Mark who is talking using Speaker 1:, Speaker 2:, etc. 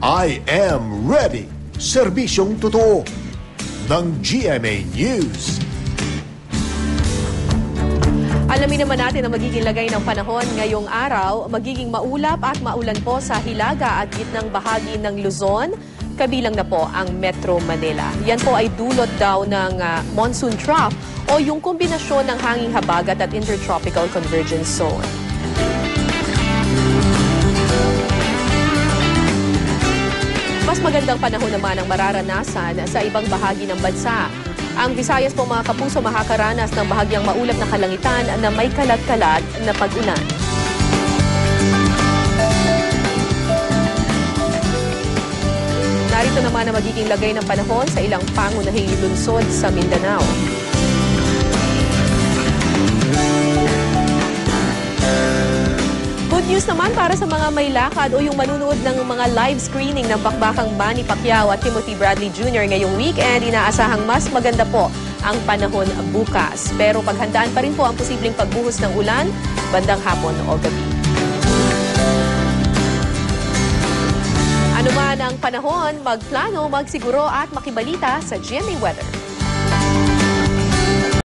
Speaker 1: I am ready. Serbisyong totoo ng GMA News.
Speaker 2: Alamin naman natin ang magiging lagay ng panahon ngayong araw. Magiging maulap at maulan po sa hilaga at gitnang bahagi ng Luzon. Kabilang na po ang Metro Manila. Yan po ay dulot daw ng monsoon trough o yung kombinasyon ng hanging habagat at intertropical convergence zone. Mas magandang panahon naman ang mararanasan sa ibang bahagi ng bansa. Ang Visayas po mga kapuso makakaranas ng bahagyang maulap na kalangitan na may kalat-kalat na pag-ulan. Narito naman ang magiging lagay ng panahon sa ilang pangunahing lungsod sa Mindanao. Good news naman para sa mga may lakad o yung manunood ng mga live screening ng bakbakang Manny Pacquiao at Timothy Bradley Jr. ngayong weekend. Inaasahang mas maganda po ang panahon bukas. Pero paghandaan pa rin po ang posibleng pagbuhos ng ulan bandang hapon o gabi. Ano man ang panahon, magplano, magsiguro at makibalita sa GMA Weather.